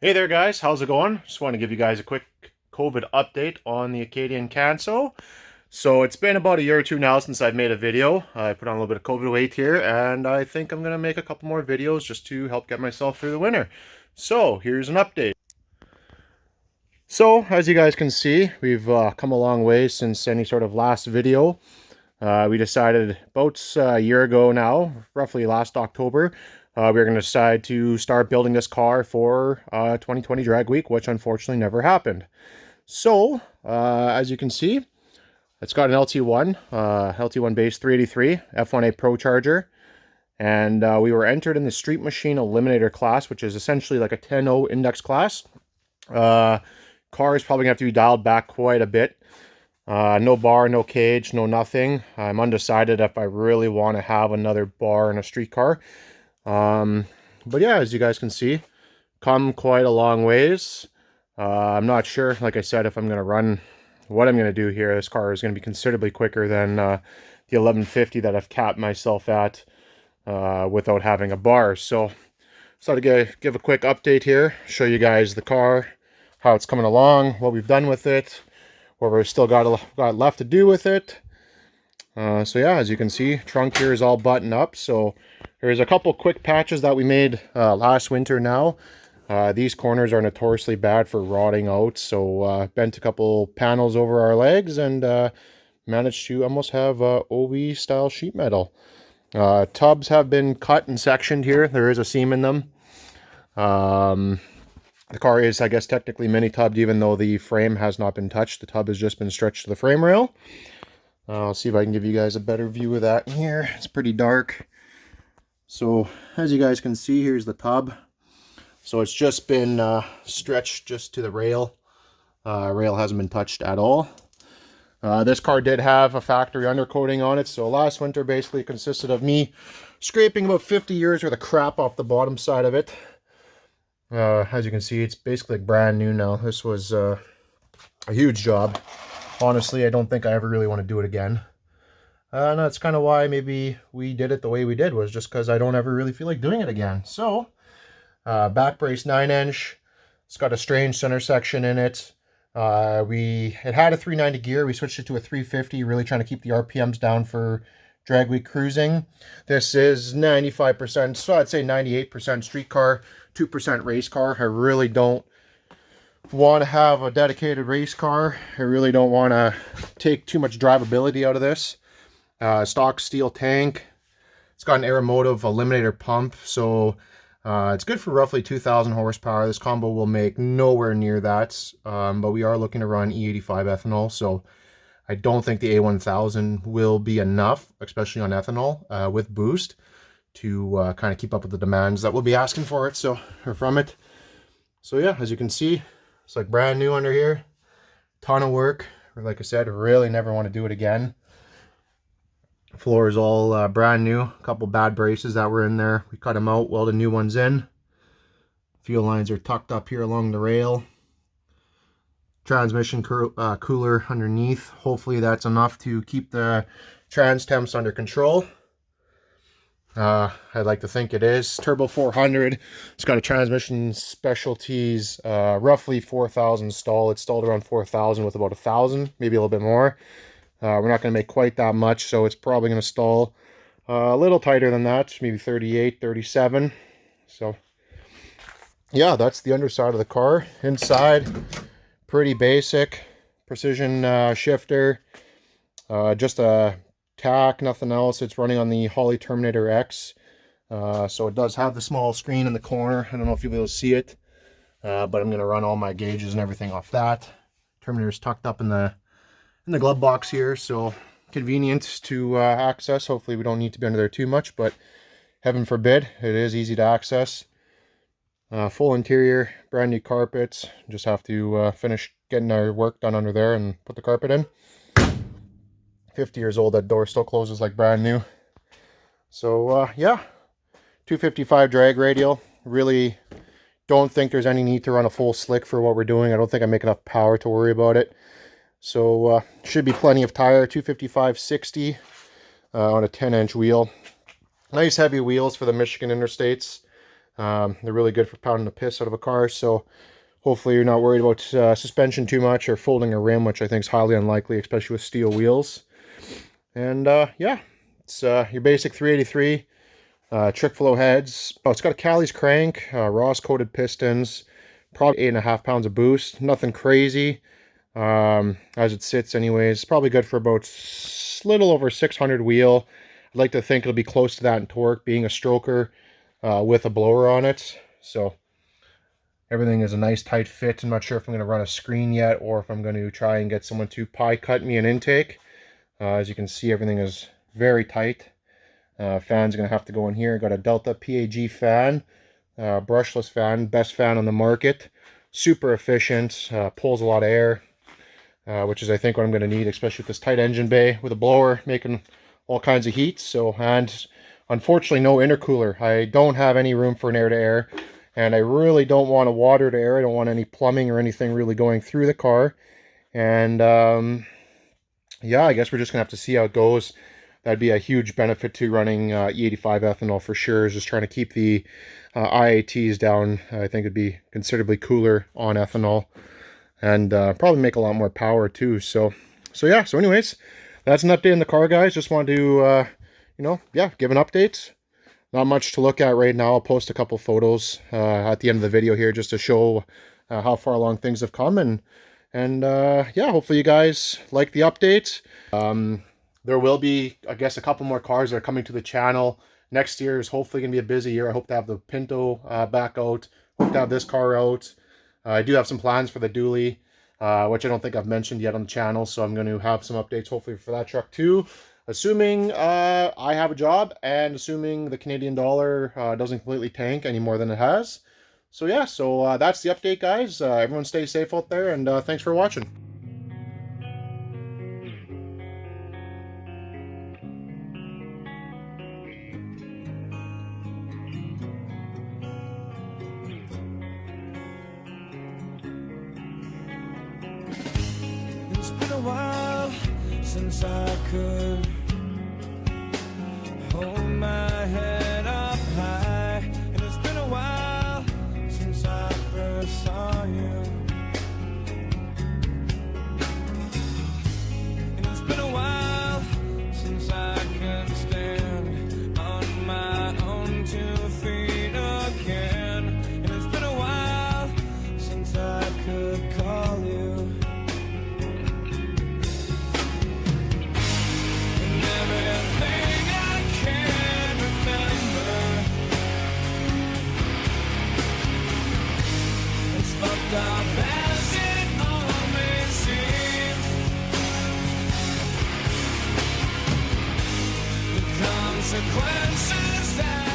Hey there guys, how's it going? Just want to give you guys a quick COVID update on the Acadian Canso. So it's been about a year or two now since I've made a video. I put on a little bit of COVID weight here, and I think I'm going to make a couple more videos just to help get myself through the winter. So here's an update. So as you guys can see, we've come a long way since any sort of last video. We decided about a year ago now, roughly last October, we were going to decide to start building this car for 2020 Dragweek, which unfortunately never happened. So, as you can see, it's got an LT1, LT1 base 383, F1A Pro Charger, and we were entered in the Street Machine Eliminator class, which is essentially like a 10-0 index class. Car is probably going to have to be dialed back quite a bit. No bar, no cage, no nothing. I'm undecided if I really want to have another bar in a street car. But yeah, as you guys can see, come quite a long ways. I'm not sure, like I said, if I'm going to run, what I'm going to do here. This car is going to be considerably quicker than the 1150 that I've capped myself at without having a bar. So to give a quick update here, show you guys the car, how it's coming along, what we've done with it, what we've still got left to do with it. So yeah, as you can see, trunk here is all buttoned up. So there's a couple quick patches that we made last winter now. These corners are notoriously bad for rotting out. So bent a couple panels over our legs and managed to almost have OV style sheet metal. Tubs have been cut and sectioned here. There is a seam in them. The car is, I guess, technically mini tubbed, even though the frame has not been touched. The tub has just been stretched to the frame rail. I'll see if I can give you guys a better view of that in here. It's pretty dark. So as you guys can see, here's the tub. So it's just been stretched just to the rail. Rail hasn't been touched at all. This car did have a factory undercoating on it. So last winter basically consisted of me scraping about 50 years worth of crap off the bottom side of it. As you can see, it's basically brand new now. This was a huge job. Honestly, I don't think I ever really want to do it again. And that's kind of why maybe we did it the way we did, was just because I don't ever really feel like doing it again. So, back brace 9-inch. It's got a strange center section in it. It had a 390 gear. We switched it to a 350, really trying to keep the RPMs down for Dragweek cruising. This is 95%, so I'd say 98% street car, 2% race car. I really don't want to have a dedicated race car. I really don't want to take too much drivability out of this. Stock steel tank. It's got an Aeromotive eliminator pump, so it's good for roughly 2,000 horsepower. This combo will make nowhere near that, but we are looking to run E85 ethanol, so I don't think the A1000 will be enough, especially on ethanol with boost, to kind of keep up with the demands that we'll be asking for it, or from it. So yeah, as you can see, it's like brand new under here. Ton of work. Like I said, I really never want to do it again. Floor is all brand new. A couple bad braces that were in there. We cut them out, welded new ones in. Fuel lines are tucked up here along the rail. Transmission cooler underneath. Hopefully that's enough to keep the trans temps under control. I'd like to think it is. Turbo 400. It's got a transmission specialties, roughly 4,000 stall. It's stalled around 4,000 with about 1,000, maybe a little bit more. We're not going to make quite that much, so it's probably going to stall a little tighter than that, maybe 38, 37. So yeah, that's the underside of the car. Inside, pretty basic. Precision shifter. Just a tack, nothing else. It's running on the Holley Terminator X. So it does have the small screen in the corner. I don't know if you'll be able to see it, but I'm going to run all my gauges and everything off that. Terminator's tucked up in the glove box here, so convenient to access. Hopefully we don't need to be under there too much, but heaven forbid, it is easy to access. Full interior, brand new carpets. Just have to finish getting our work done under there and put the carpet in. 50 years old, that door still closes like brand new. So yeah, 255 drag radial. Really don't think there's any need to run a full slick for what we're doing. I don't think I make enough power to worry about it. So should be plenty of tire. 255/60 on a 10-inch wheel. Nice heavy wheels for the Michigan interstates. They're really good for pounding the piss out of a car, so hopefully you're not worried about suspension too much or folding a rim, which I think is highly unlikely, especially with steel wheels. And yeah, it's your basic 383 trick flow heads. Oh, it's got a Cali's crank, Ross coated pistons, probably 8.5 pounds of boost. Nothing crazy as it sits anyways. Probably good for about little over 600 wheel. I'd like to think it'll be close to that in torque, being a stroker with a blower on it. So everything is a nice tight fit. I'm not sure if I'm going to run a screen yet or if I'm going to try and get someone to pie cut me an intake. As you can see, everything is very tight. Fan's going to have to go in here. Got a Delta PAG fan, brushless fan, best fan on the market. Super efficient, pulls a lot of air, which is I think what I'm going to need, especially with this tight engine bay with a blower making all kinds of heat. So, and unfortunately no intercooler. I don't have any room for an air-to-air, and I really don't want a water-to-air. I don't want any plumbing or anything really going through the car. And yeah, I guess we're just going to have to see how it goes. That'd be a huge benefit to running E85 ethanol for sure, is just trying to keep the IATs down. I think it'd be considerably cooler on ethanol and probably make a lot more power too. So yeah, so anyways, that's an update in the car, guys. Just wanted to, you know, yeah, give an update. Not much to look at right now. I'll post a couple photos at the end of the video here just to show how far along things have come. And yeah, hopefully you guys like the update. There will be, I guess, a couple more cars that are coming to the channel. Next year is hopefully going to be a busy year. I hope to have the Pinto back out. Hope to have this car out. I do have some plans for the dually, which I don't think I've mentioned yet on the channel. So I'm going to have some updates hopefully for that truck too. Assuming I have a job and assuming the Canadian dollar doesn't completely tank any more than it has. So yeah, so that's the update, guys. Everyone stay safe out there, and thanks for watching. It's been a while since I could hold my head up high, and it's been a while since I first saw you, and it's been a while since I could stand on my own 2 feet again, and it's been a while since I could call you. Fucked up as it all may seem, the consequences that